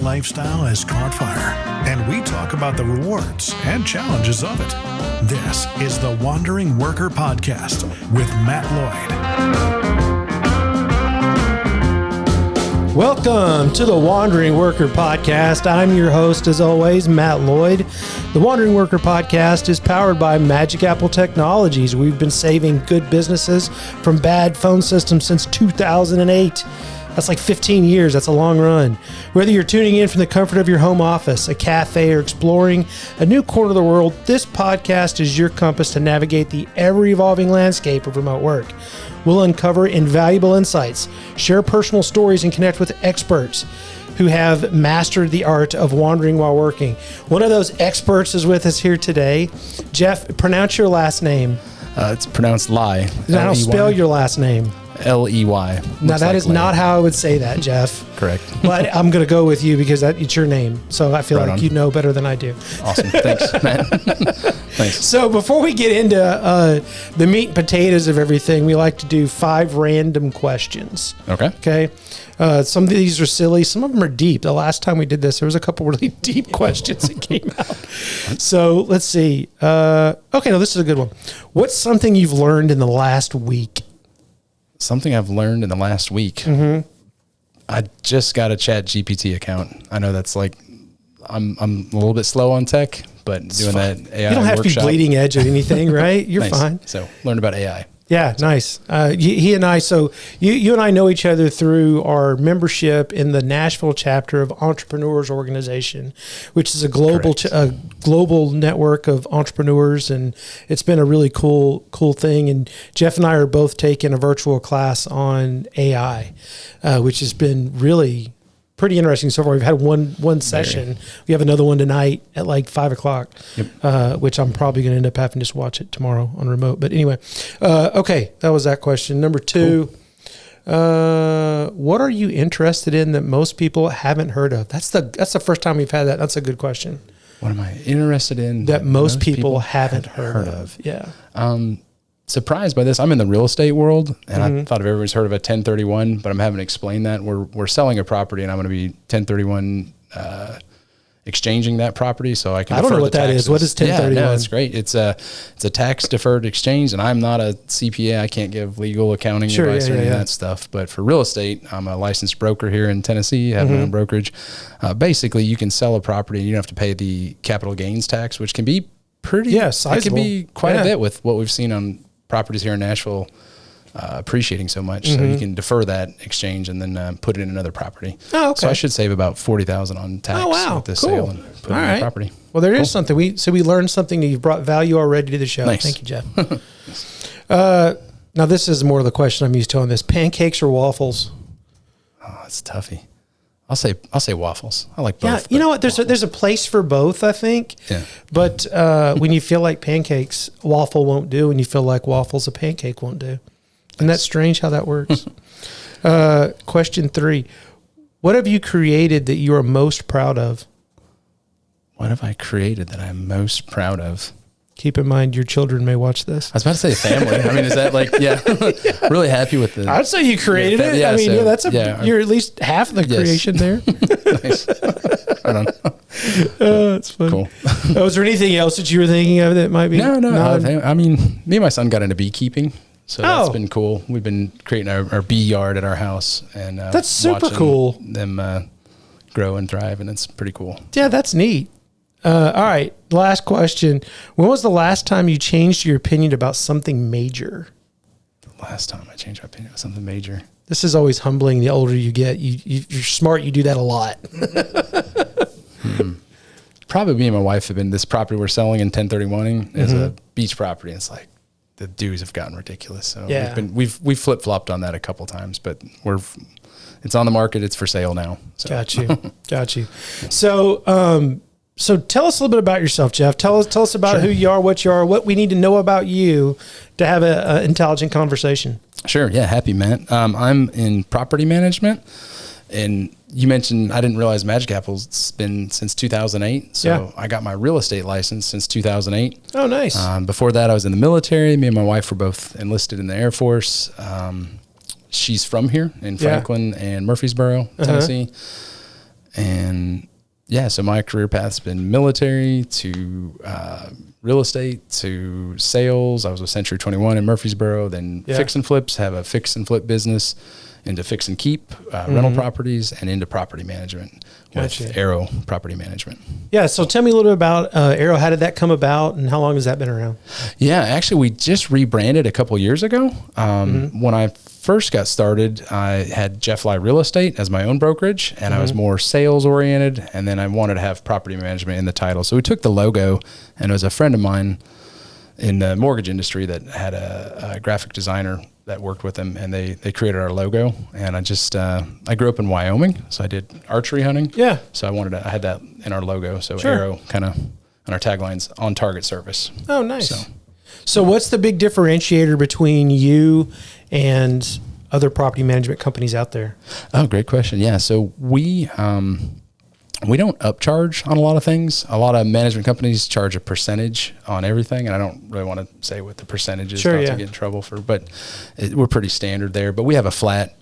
lifestyle has caught fire, and we talk about the rewards and challenges of it. This is the Wandering Worker Podcast with Matt Lloyd. Welcome to the Wandering Worker Podcast. I'm your host, as always, Matt Lloyd. The Wandering Worker Podcast is powered by Magic Apple Technologies. We've been saving good businesses from bad phone systems since 2008. That's like 15 years. That's a long run. Whether you're tuning in from the comfort of your home office, a cafe, or exploring a new corner of the world, this podcast is your compass to navigate the ever-evolving landscape of remote work. We'll uncover invaluable insights, share personal stories, and connect with experts who have mastered the art of wandering while working. One of those experts is with us here today. Jeff, pronounce your last name. It's pronounced Ley. Now spell your last name. L-E-Y. Now, that is not how I would say that, Jeff. Correct. But I'm going to go with you because it's your name. So I feel like you know better than I do. Awesome. Thanks, Matt. Thanks. So before we get into the meat and potatoes of everything, we like to do 5 random questions. Okay. Some of these are silly. Some of them are deep. The last time we did this, there was a couple really deep questions that came out. So let's see. Okay, no, this is a good one. What's something you've learned in the last week? Something I've learned in the last week. Mm-hmm. I just got a ChatGPT account. I know that's like, I'm a little bit slow on tech, but doing that AI You don't have workshop, to be bleeding edge or anything, right? You're nice. fine. So learned about AI. Yeah, nice. He and I, so you and I know each other through our membership in the Nashville chapter of Entrepreneurs Organization, which is a global network of entrepreneurs, and it's been a really cool thing. And Jeff and I are both taking a virtual class on AI, which has been really pretty interesting so far. We've had one session. We have another one tonight at like 5:00, which I'm probably going to end up having to just watch it tomorrow on remote. But anyway, okay, that was that question. Number 2, what are you interested in that most people haven't heard of? That's the first time we've had that. That's a good question. What am I interested in that most people haven't heard of? Yeah. Surprised by this. I'm in the real estate world, and I thought everybody's heard of a 1031, but I'm having to explain that. We're selling a property, and I'm going to be 1031 exchanging that property, so I can. I don't know what that is. What is 1031? Yeah, no, it's great. It's a tax deferred exchange, and I'm not a CPA. I can't give legal accounting advice or any of that stuff. But for real estate, I'm a licensed broker here in Tennessee. I have my own brokerage. Basically, you can sell a property, and you don't have to pay the capital gains tax, which can be pretty. Sizable. It can be quite a bit with what we've seen on properties here in Nashville appreciating so much. So you can defer that exchange and then put it in another property. Oh, okay. So I should save about $40,000 on tax with this sale and put it in the property. Well, there is something. We learned something that you've brought value already to the show. Nice. Thank you, Jeff. Now, this is more of the question I'm used to on this. Pancakes or waffles? Oh, it's toughy. I'll say waffles. I like both. Yeah, you know what? There's a place for both, I think. Yeah. But when you feel like pancakes, waffle won't do. When you feel like waffles, a pancake won't do. Isn't that strange how that works? Question 3. What have you created that you are most proud of? What have I created that I'm most proud of? Keep in mind, your children may watch this. I was about to say family. I mean, is that like, really happy with the... I'd say you created it. I mean, you're at least half the creation there. Nice. Right on. That's fun. Cool. Was there anything else that you were thinking of that might be? No. I mean, me and my son got into beekeeping, so that's been cool. We've been creating our bee yard at our house, and that's super cool. Them grow and thrive, and it's pretty cool. Yeah, that's neat. All right, last question. When was the last time you changed your opinion about something major? The last time I changed my opinion about something major. This is always humbling. The older you get, you're smart. You do that a lot. Probably me and my wife have been, this property we're selling in 1031ing is a beach property. It's like the dues have gotten ridiculous. So we've flip-flopped on that a couple times, but it's on the market. It's for sale now. So. Got you. So tell us a little bit about yourself, Jeff. Tell us about who you are, what we need to know about you to have an intelligent conversation. Sure. Yeah. Happy, Matt. I'm in property management, and you mentioned, I didn't realize Magic Apple's been since 2008. So I got my real estate license since 2008. Oh, nice. Before that, I was in the military. Me and my wife were both enlisted in the Air Force. She's from here in Franklin and Murfreesboro, Tennessee. And yeah, so my career path's been military to real estate to sales. I was with Century 21 in Murfreesboro, then fix and flips, have a fix and flip business, into fix and keep rental properties, and into property management with Arrow Property Management. Yeah. So tell me a little bit about Arrow. How did that come about, and how long has that been around? Yeah, actually, we just rebranded a couple years ago. When I first got started, I had Jeff Ley Real Estate as my own brokerage, and I was more sales oriented, and then I wanted to have property management in the title. So we took the logo, and it was a friend of mine in the mortgage industry that had a graphic designer that worked with them, and they created our logo. And I grew up in Wyoming, so I did archery hunting. Yeah. So I had that in our logo. So Arrow kind of, and our tagline's on target service. Oh, nice. So what's the big differentiator between you and other property management companies out there? Oh, great question. Yeah. So we don't upcharge on a lot of things. A lot of management companies charge a percentage on everything, and I don't really want to say what the percentage is, not to get in trouble but we're pretty standard there. But we have a flat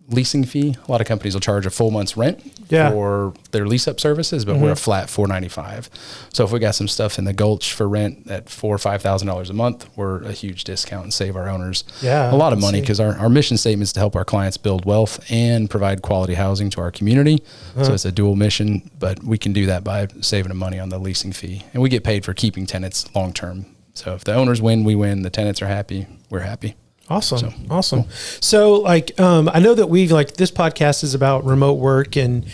leasing fee. A lot of companies will charge a full month's rent for their lease up services, but we're a flat $495. So if we got some stuff in the Gulch for rent at $4,000 or $5,000 a month, we're a huge discount and save our owners a lot of money, because our mission statement is to help our clients build wealth and provide quality housing to our community. So it's a dual mission, but we can do that by saving them money on the leasing fee, and we get paid for keeping tenants long term. So if the owners win, we win. The tenants are happy, we're happy. Awesome. Awesome. Cool. So I know that this podcast is about remote work, and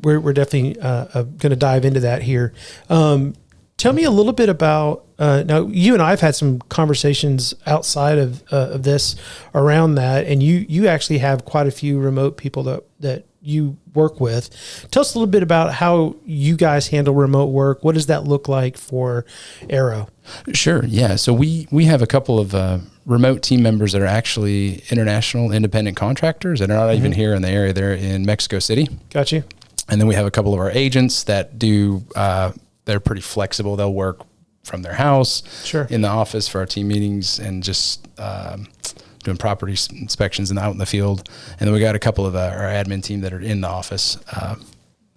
we're definitely going to dive into that here. Tell me a little bit about, now you and I have had some conversations outside of this around that, and you actually have quite a few remote people that you work with. Tell us a little bit about how you guys handle remote work. What does that look like for Arrow? Sure. Yeah. So we have a couple of remote team members that are actually international independent contractors that are not even here in the area. They're in Mexico City. Got you. And then we have a couple of our agents that do, they're pretty flexible. They'll work from their house in the office for our team meetings, and just doing property inspections and out in the field. And then we got a couple of our admin team that are in the office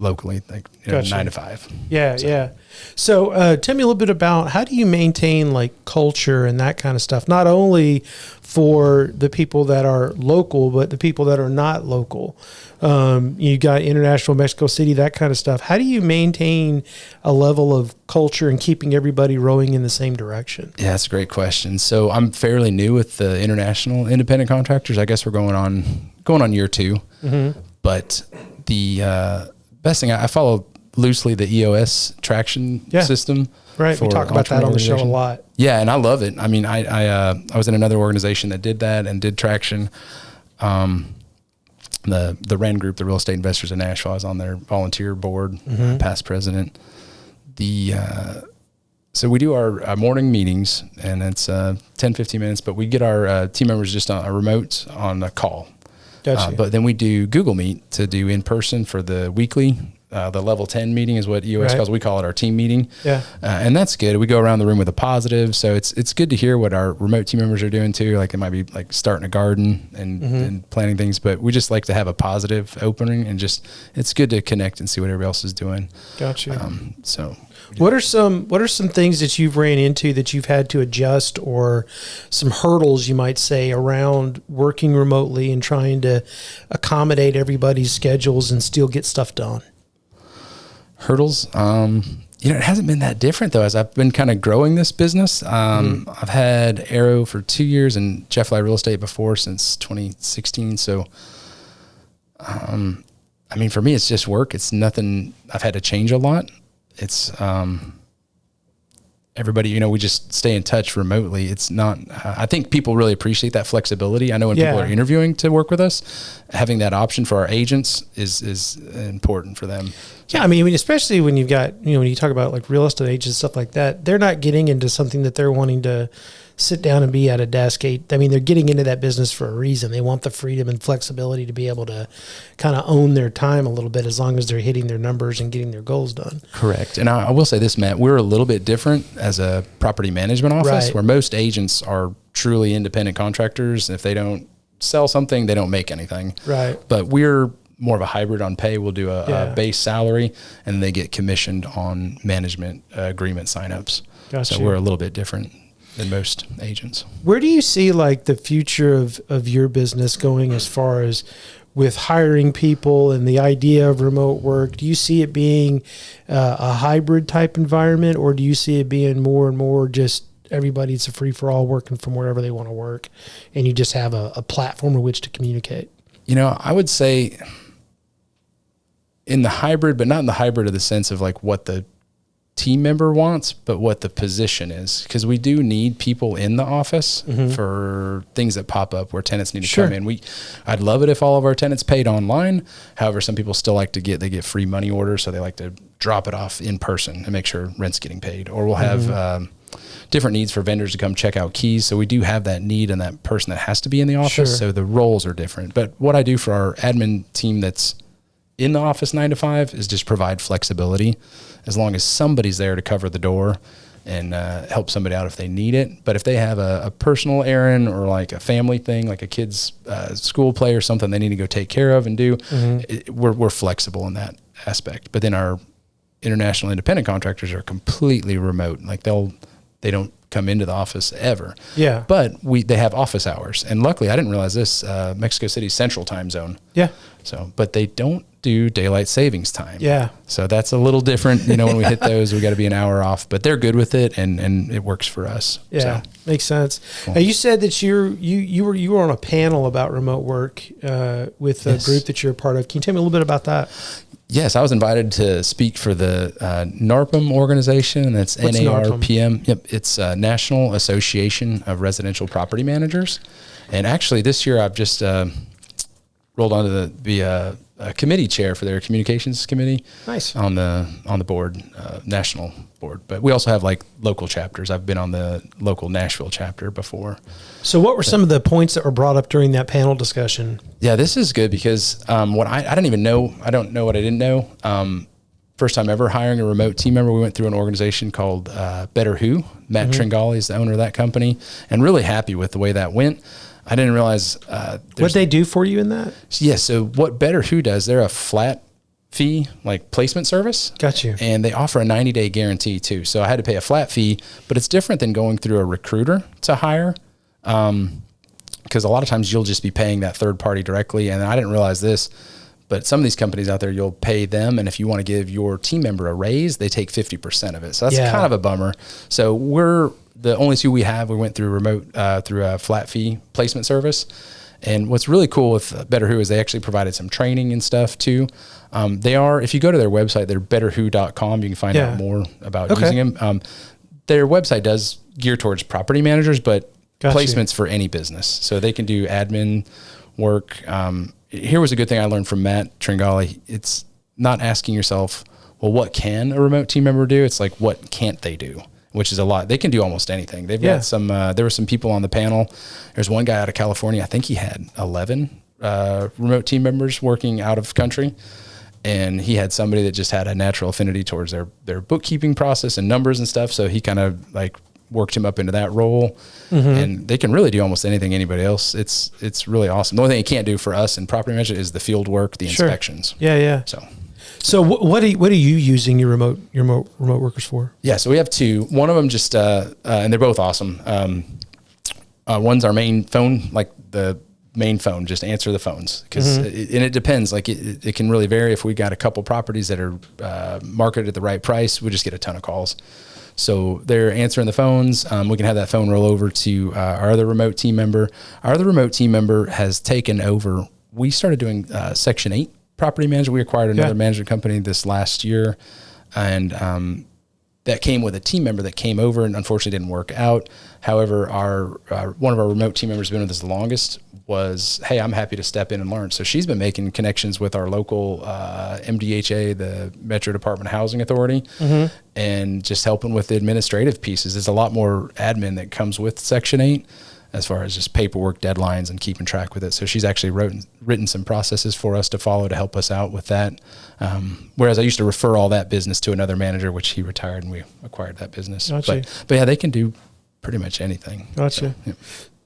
locally, like 9 to 5. Yeah. So tell me a little bit about, how do you maintain culture and that kind of stuff, not only for the people that are local, but the people that are not local? You got international, Mexico City, that kind of stuff. How do you maintain a level of culture and keeping everybody rowing in the same direction? Yeah, that's a great question. So I'm fairly new with the international independent contractors. I guess we're going on year 2, but the best thing, I follow loosely the EOS traction system. Right. We talk about that on the show a lot. Yeah. And I love it. I mean, I was in another organization that did that and did traction. The REIN group, the Real Estate Investors in Nashville, I was on their volunteer board, past president. So we do our morning meetings, and it's 10-15 minutes, but we get our team members just on a remote on a call. Gotcha. But then we do Google Meet to do in person for the weekly. The level 10 meeting is what EOS calls. We call it our team meeting. Yeah. And that's good. We go around the room with a positive. So it's good to hear what our remote team members are doing too. Like, it might be like starting a garden and planting things, but we just like to have a positive opening, and just, it's good to connect and see what everybody else is doing. Gotcha. What are some things that you've ran into that you've had to adjust, or some hurdles you might say around working remotely and trying to accommodate everybody's schedules and still get stuff done? Hurdles. It hasn't been that different though, as I've been kind of growing this business. I've had Arrow for 2 years and Jeff Ley Real Estate before, since 2016. So, for me, it's just work. It's nothing I've had to change a lot. It's, everybody, we just stay in touch remotely. It's not, I think people really appreciate that flexibility. I know when people are interviewing to work with us, having that option for our agents is important for them. Yeah. I mean, especially when you've got, when you talk about like real estate agents, stuff like that, they're not getting into something that they're wanting to sit down and be at a desk. I mean, they're getting into that business for a reason. They want the freedom and flexibility to be able to kind of own their time a little bit, as long as they're hitting their numbers and getting their goals done. Correct. And I will say this, Matt, we're a little bit different as a property management office, where most agents are truly independent contractors. If they don't sell something, they don't make anything. Right. But we're more of a hybrid on pay. We'll do a base salary, and they get commissioned on management agreement signups. Gotcha. So we're a little bit different than most agents. Where do you see like the future of your business going as far as with hiring people and the idea of remote work? Do you see it being a hybrid type environment, or do you see it being more and more just everybody's a free for all working from wherever they want to work, and you just have a platform in which to communicate? You know, I would say in the hybrid, but not in the hybrid of the sense of like what the team member wants, but what the position is. Because we do need people in the office for things that pop up where tenants need to come in. I'd love it if all of our tenants paid online. However, some people still like to get free money orders, so they like to drop it off in person and make sure rent's getting paid. Or we'll have different needs for vendors to come check out keys. So we do have that need and that person that has to be in the office. So the roles are different. But what I do for our admin team that's in the office 9 to 5 is just provide flexibility, as long as somebody's there to cover the door and help somebody out if they need it. But if they have a personal errand or like a family thing, like a kid's school play or something they need to go take care of and do, we're flexible in that aspect. But then our international independent contractors are completely remote. Like they don't come into the office ever. Yeah. But they have office hours. And luckily, I didn't realize this, Mexico City's central time zone. Yeah. So, but they don't do daylight savings time. Yeah. So that's a little different. You know, when we hit those, we got to be an hour off, but they're good with it and it works for us. Yeah. So. Makes sense. Cool. Now you said that you were on a panel about remote work with a group that you're a part of. Can you tell me a little bit about that? Yes, I was invited to speak for the NARPM organization, and that's NARPM. Yep, it's National Association of Residential Property Managers. And actually, this year I've just rolled on to be a committee chair for their communications committee. Nice. On the board, national board. But we also have like local chapters. I've been on the local Nashville chapter before. So what were some of the points that were brought up during that panel discussion? Yeah, this is good because what I didn't even know. I don't know what I didn't know. First time ever hiring a remote team member, we went through an organization called Better Who. Matt Tringali is the owner of that company, and really happy with the way that went. I didn't realize what they do for you in that. Yeah, so what Better Who does, they're a flat fee like placement service. Got you. And they offer a 90-day guarantee too. So I had to pay a flat fee, but it's different than going through a recruiter to hire. Because a lot of times you'll just be paying that third party directly. And I didn't realize this, but some of these companies out there, you'll pay them. And if you want to give your team member a raise, they take 50% of it. So that's kind of a bummer. So we're the only two we have. We went through through a flat fee placement service. And what's really cool with Better Who is they actually provided some training and stuff too. If you go to their website, they're betterwho.com. You can find out more about using them. Their website does gear towards property managers, but placements for any business. So they can do admin work. Here was a good thing I learned from Matt Tringali. It's not asking yourself, well, what can a remote team member do? It's like, what can't they do? Which is a lot. They can do almost anything. They've got some, there were some people on the panel. There's one guy out of California. I think he had 11 remote team members working out of country. And he had somebody that just had a natural affinity towards their bookkeeping process and numbers and stuff. So he kind of like worked him up into that role. And they can really do almost anything anybody else. It's really awesome. The only thing you can't do for us in property management is the field work, the inspections. Yeah. So what are you using your remote workers for? Yeah, so we have two. One of them just and they're both awesome. One's our main phone, like the main phone, just answer the phones because and it depends. Like it can really vary. If we got a couple properties that are marketed at the right price, we just get a ton of calls. So they're answering the phones. We can have that phone roll over to our other remote team member. Our other remote team member has taken over. We started doing Section 8 property management. We acquired another management company this last year, and that came with a team member that came over and unfortunately didn't work out. However, one of our remote team members who's been with us the longest was, hey, I'm happy to step in and learn. So she's been making connections with our local MDHA, the Metro Department of Housing Authority, and just helping with the administrative pieces. There's a lot more admin that comes with Section 8 as far as just paperwork, deadlines, and keeping track with it. So she's actually written some processes for us to follow to help us out with that. Whereas I used to refer all that business to another manager, which he retired, and we acquired that business. Gotcha. But yeah, they can do pretty much anything. Gotcha.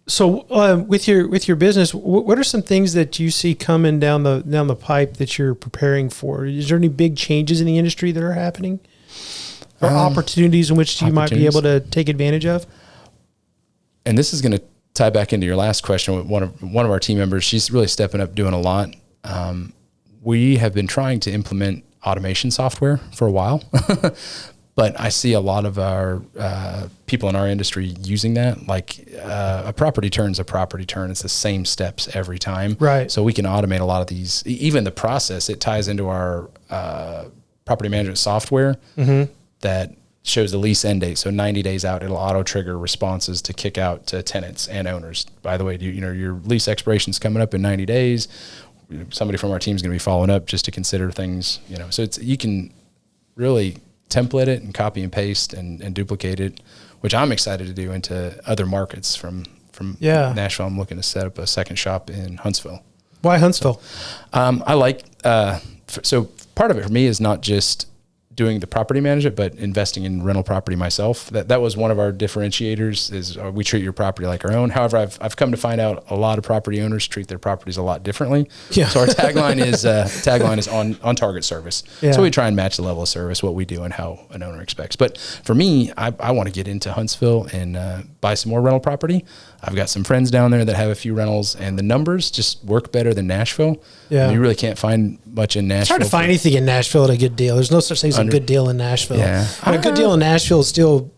So with your business, what are some things that you see coming down the pipe that you're preparing for? Is there any big changes in the industry that are happening, or opportunities in which you might be able to take advantage of? And this is going to tie back into your last question with one of our team members. She's really stepping up, doing a lot. We have been trying to implement automation software for a while. But I see a lot of our people in our industry using that. Like a property turn's a property turn. It's the same steps every time. Right. So we can automate a lot of these. Even the process, it ties into our property management software that shows the lease end date. So 90 days out, it'll auto trigger responses to kick out to tenants and owners. By the way, your lease expiration is coming up in 90 days. Somebody from our team is going to be following up just to consider things. So you can really template it and copy and paste and duplicate it, which I'm excited to do into other markets from Nashville. I'm looking to set up a second shop in Huntsville. Why Huntsville? I like, so part of it for me is not just doing the property management, but investing in rental property myself. That was one of our differentiators is we treat your property like our own. However, I've come to find out a lot of property owners treat their properties a lot differently. Yeah. So our tagline is on target service. Yeah. So we try and match the level of service, what we do and how an owner expects. But for me, I want to get into Huntsville and buy some more rental property. I've got some friends down there that have a few rentals, and the numbers just work better than Nashville. Yeah. And you really can't find much in Nashville. It's hard to find anything in Nashville at a good deal. There's no such thing as a good deal in Nashville. Yeah. And a good deal in Nashville is still,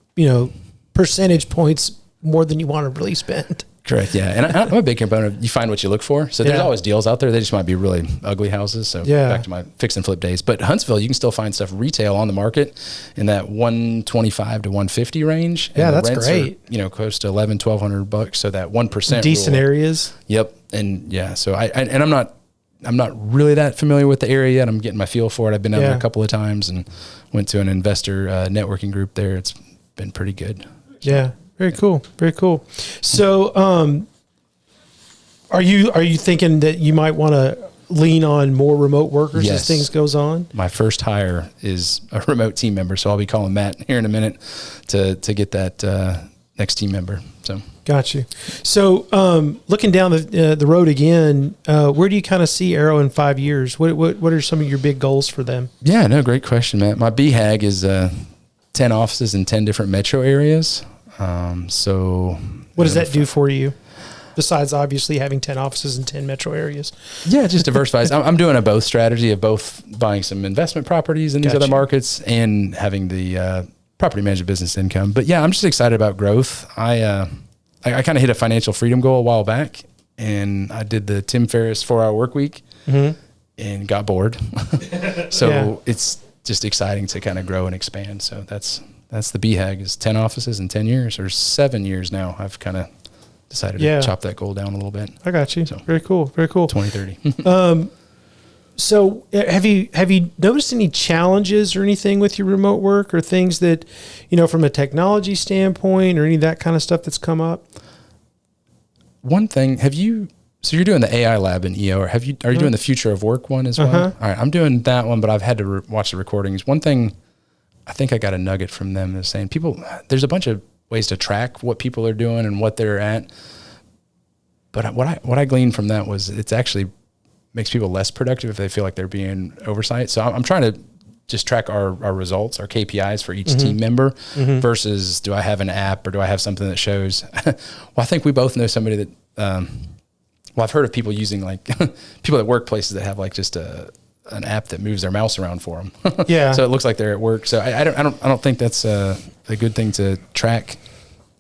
percentage points more than you want to really spend. Correct. Yeah. And I'm a big component of you find what you look for. So there's always deals out there. They just might be really ugly houses. So back to my fix and flip days. But Huntsville, you can still find stuff retail on the market in that 125 to 150 range. Yeah, that's great. Are, close to $1,200. So that 1% decent rule. Areas. Yep. And so I'm not really that familiar with the area yet. I'm getting my feel for it. I've been out there a couple of times and went to an investor networking group there. It's been pretty good. Yeah. Very cool. Very cool. So, are you thinking that you might want to lean on more remote workers as things goes on? My first hire is a remote team member, so I'll be calling Matt here in a minute to get that next team member. So, got you. So, looking down the road again, where do you kind of see Arrow in 5 years? What are some of your big goals for them? Yeah, no, great question, Matt. My BHAG is 10 offices in 10 different metro areas. So what does that do for you besides obviously having 10 offices in 10 metro areas? Yeah, just diversifies. I'm doing a both strategy of both buying some investment properties in these other markets and having the property management business income. But yeah, I'm just excited about growth. I kind of hit a financial freedom goal a while back, and I did the Tim Ferriss 4-hour work week and got bored. So it's just exciting to kind of grow and expand. So that's the BHAG is 10 offices in 10 years or 7 years now. I've kind of decided to chop that goal down a little bit. I got you. So, very cool. Very cool. 2030. So have you noticed any challenges or anything with your remote work or things that, from a technology standpoint or any of that kind of stuff that's come up? One thing, so you're doing the AI lab in EO, or are you doing the future of work one as well? All right. I'm doing that one, but I've had to watch the recordings. One thing, I think I got a nugget from them is saying there's a bunch of ways to track what people are doing and what they're at. But what I gleaned from that was it's actually makes people less productive if they feel like they're being oversight. So I'm trying to just track our results, our KPIs for each team member versus do I have an app or do I have something that shows, well, I think we both know somebody that, I've heard of people using like people at workplaces that have like just an app that moves their mouse around for them. Yeah. So it looks like they're at work. So I don't think that's a good thing to track.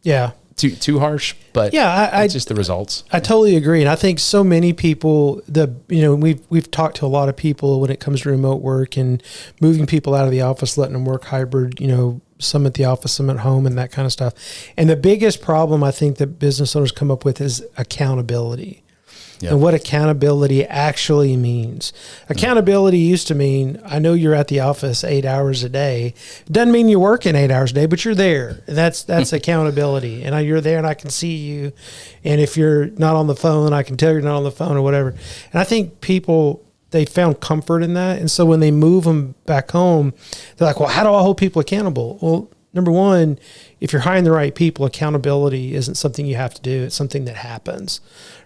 Yeah. Too harsh, but it's just the results. I totally agree. And I think so many people we've talked to a lot of people when it comes to remote work and moving people out of the office, letting them work hybrid, some at the office, some at home and that kind of stuff. And the biggest problem I think that business owners come up with is accountability. Yep. And what accountability actually means. Accountability used to mean, I know you're at the office 8 hours a day. It doesn't mean you're working 8 hours a day, but you're there. That's accountability. And you're there and I can see you. And if you're not on the phone, I can tell you're not on the phone or whatever. And I think people, they found comfort in that. And so when they move them back home, they're like, well, how do I hold people accountable? Well, number one, if you're hiring the right people, accountability isn't something you have to do. It's something that happens,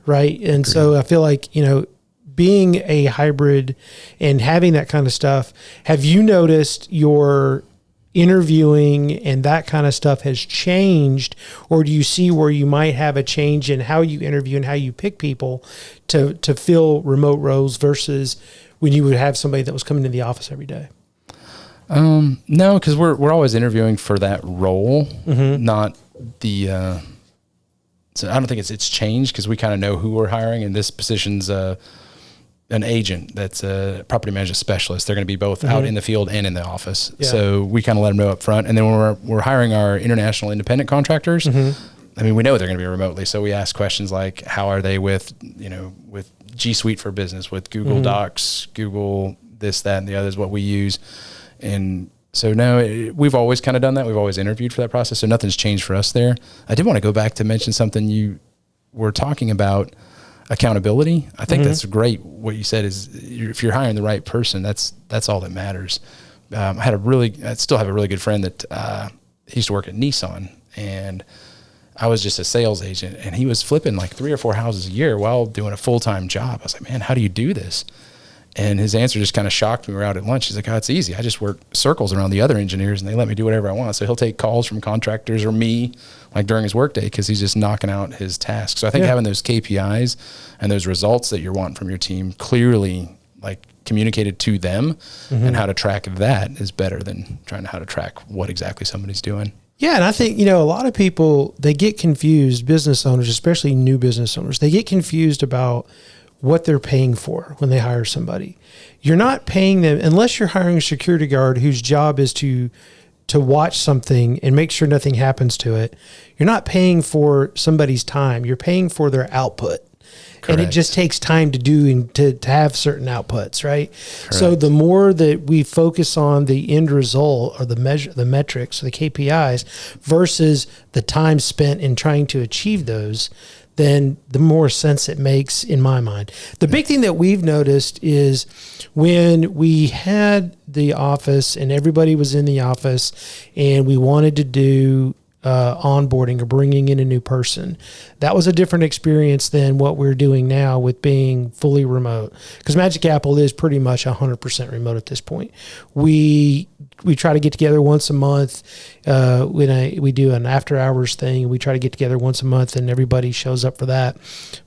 right? And so I feel like, being a hybrid and having that kind of stuff, have you noticed your interviewing and that kind of stuff has changed, or do you see where you might have a change in how you interview and how you pick people to fill remote roles versus when you would have somebody that was coming to the office every day? No, because we're always interviewing for that role, not the. So I don't think it's changed because we kind of know who we're hiring, and this position's an agent that's a property management specialist. They're going to be both out in the field and in the office. Yeah. So we kind of let them know up front. And then when we're hiring our international independent contractors, I mean, we know they're going to be remotely. So we ask questions like, how are they with G Suite for Business, with Google Docs, Google this, that, and the other is what we use. And so no, we've always kind of done that. We've always interviewed for that process. So nothing's changed for us there. I did want to go back to mention something you were talking about, accountability. I think that's great. What you said is if you're hiring the right person, that's all that matters. I still have a really good friend that he used to work at Nissan, and I was just a sales agent, and he was flipping like 3 or 4 houses a year while doing a full-time job. I was like, man, how do you do this? And his answer just kind of shocked me. We were out at lunch. He's like, oh, it's easy. I just work circles around the other engineers, and they let me do whatever I want. So he'll take calls from contractors or me, like during his workday, because he's just knocking out his tasks. So I think having those KPIs and those results that you're wanting from your team clearly like communicated to them and how to track that is better than trying to how to track what exactly somebody's doing. Yeah, and I think, a lot of people, they get confused, business owners, especially new business owners, they get confused about what they're paying for when they hire somebody. You're not paying them, unless you're hiring a security guard whose job is to watch something and make sure nothing happens to it. You're not paying for somebody's time. You're paying for their output. Correct. And it just takes time to do and to have certain outputs, right? Correct. So the more that we focus on the end result or the metrics, or the KPIs versus the time spent in trying to achieve those, then the more sense it makes in my mind. The big thing that we've noticed is when we had the office and everybody was in the office and we wanted to do onboarding or bringing in a new person, that was a different experience than what we're doing now with being fully remote. Because Magic Apple is pretty much 100% remote at this point. We try to get together once a month. We do an after hours thing. We try to get together once a month, and everybody shows up for that.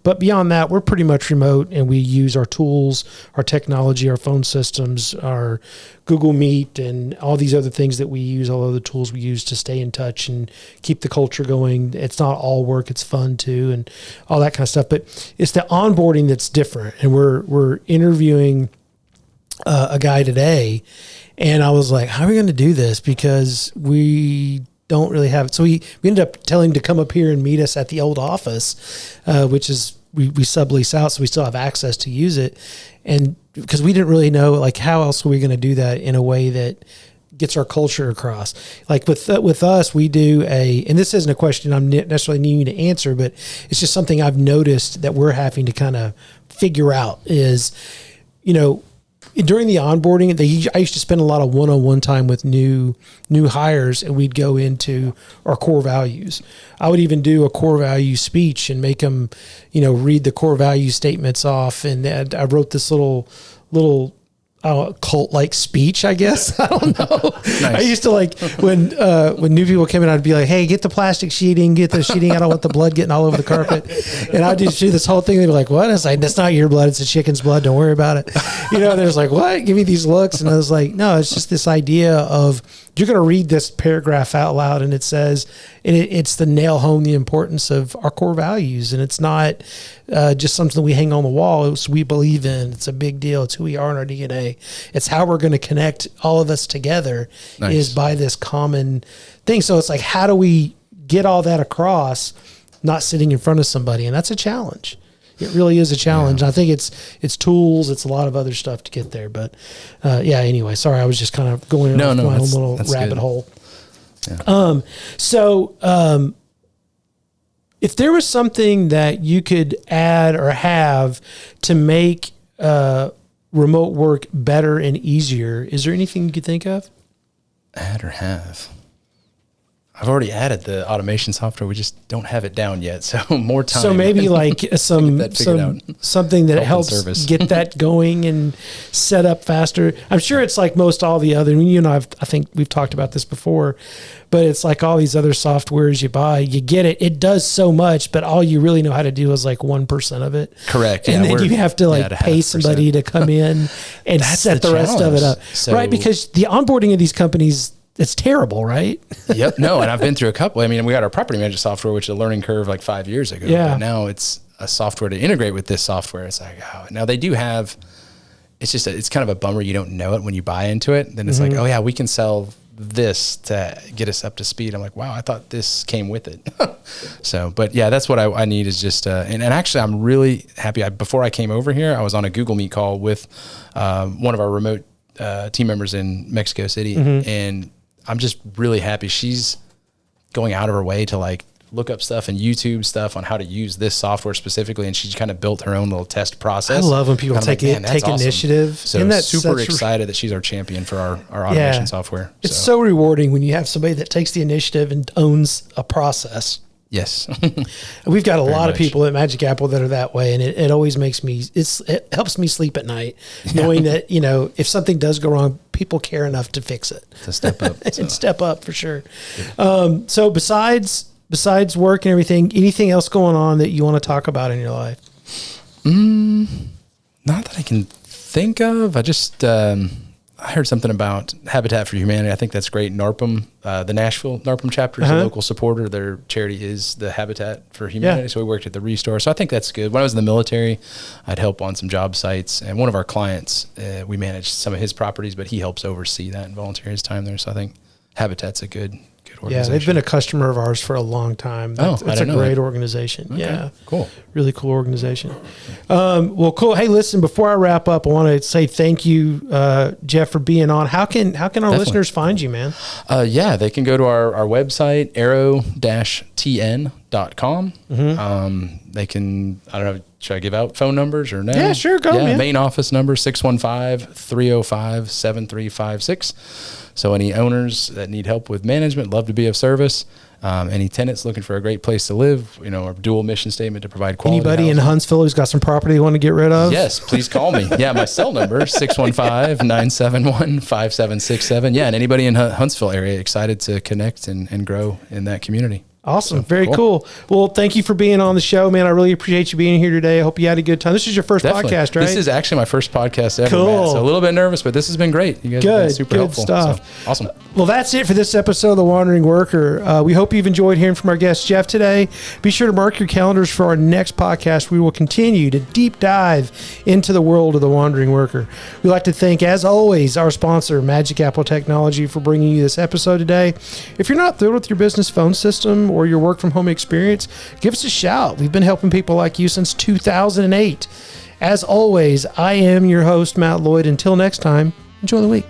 But beyond that, we're pretty much remote, and we use our tools, our technology, our phone systems, our Google Meet, and all these other things that we use, all other tools we use to stay in touch and keep the culture going. It's not all work, it's fun too, and all that kind of stuff. But it's the onboarding that's different. And we're interviewing a guy today, and I was like, how are we going to do this? Because we don't really have it. So we ended up telling him to come up here and meet us at the old office, which is we sublease out, so we still have access to use it. And because we didn't really know, like, how else are we going to do that in a way that gets our culture across? Like with us, we do and this isn't a question I'm necessarily needing to answer, but it's just something I've noticed that we're having to kind of figure out is, during the onboarding, I used to spend a lot of one-on-one time with new hires, and we'd go into our core values. I would even do a core value speech and make them, read the core value statements off. And I wrote this little cult-like speech, I guess. I don't know. Nice. I used to when new people came in, I'd be like, hey, get the plastic sheeting, get the sheeting. I don't want the blood getting all over the carpet. And I'd just do this whole thing. They'd be like, what? It's like, that's not your blood. It's a chicken's blood. Don't worry about it. There's like, what? Give me these looks. And I was like, no, it's just this idea of, you're going to read this paragraph out loud, and it says, it's to nail home the importance of our core values. And it's not just something we hang on the wall. It's we believe in. It's a big deal. It's who we are in our DNA. It's how we're going to connect all of us together. Nice. Is by this common thing. So it's like, how do we get all that across, not sitting in front of somebody? And that's a challenge. It really is a challenge. Yeah. I think it's tools. It's a lot of other stuff to get there. But anyway, sorry. I was just kind of going off my own little rabbit good. Hole. Yeah. If there was something that you could add or have to make remote work better and easier, is there anything you could think of? Add or have? I've already added the automation software. We just don't have it down yet. So more time. So maybe like something that helps get that going and set up faster. I'm sure it's like most all the other, you know, I think we've talked about this before, but it's like all these other softwares you buy, you get it. It does so much, but all you really know how to do is like 1% of it. Correct. And then you have to like pay somebody to come in and set the rest of it up. So, right. Because the onboarding of these companies, it's terrible, right? Yep. No, and I've been through a couple. I mean, we got our property management software, which is a learning curve like 5 years ago. Yeah. But now it's a software to integrate with this software. It's like, oh, now they do have, it's just, it's kind of a bummer. You don't know it when you buy into it. Then it's like, oh yeah, we can sell this to get us up to speed. I'm like, wow, I thought this came with it. So, but yeah, that's what I need is just, and actually I'm really happy. Before I came over here, I was on a Google Meet call with one of our remote team members in Mexico City. And I'm just really happy she's going out of her way to like look up stuff and YouTube stuff on how to use this software specifically. And she kind of built her own little test process. I love when people take initiative. So I'm super excited that she's our champion for our automation software. It's so rewarding when you have somebody that takes the initiative and owns a process. Yes. We've got a lot of people at Magic Apple that are that way. And it always makes me, it helps me sleep at night knowing that, you know, if something does go wrong, people care enough to fix it. To step up. And step up for sure. So besides work and everything, anything else going on that you want to talk about in your life? Not that I can think of. I just, I heard something about Habitat for Humanity. I think that's great. NARPM, the Nashville NARPM chapter is a local supporter. Their charity is the Habitat for Humanity. So we worked at the Restore. So I think that's good. When I was in the military, I'd help on some job sites. And one of our clients, we managed some of his properties, but he helps oversee that and volunteer his time there. So I think Habitat's a good organization. Yeah, they've been a customer of ours for a long time. It's a great organization. Okay. Yeah. Cool. Really cool organization. Well, cool. Hey, listen, before I wrap up, I want to say thank you, Jeff, for being on. How can our listeners find you, man? Yeah, they can go to our website, arrow-tn.com. They can, I don't know, should I give out phone numbers or no? Yeah, sure. Go, man. Main office number, 615-305-7356. So any owners that need help with management, love to be of service. Any tenants looking for a great place to live, you know, our dual mission statement to provide quality Anybody housing. in Huntsville who's got some property they want to get rid of? Yes, please call me. Yeah, my cell number, 615-971-5767. Yeah, and anybody in Huntsville area excited to connect and grow in that community. Awesome. Very cool. Well, thank you for being on the show, man. I really appreciate you being here today. I hope you had a good time. This is your first podcast, right? This is actually my first podcast ever, cool. Matt, so a little bit nervous, but this has been great. You guys have been super helpful. Stuff. So, awesome. Well, that's it for this episode of The Wandering Worker. We hope you've enjoyed hearing from our guest, Jeff, today. Be sure to mark your calendars for our next podcast. We will continue to deep dive into the world of The Wandering Worker. We'd like to thank, as always, our sponsor, Magic Apple Technology, for bringing you this episode today. If you're not thrilled with your business phone system or your work from home experience, give us a shout. We've been helping people like you since 2008. As always, I am your host, Matt Lloyd. Until next time, enjoy the week.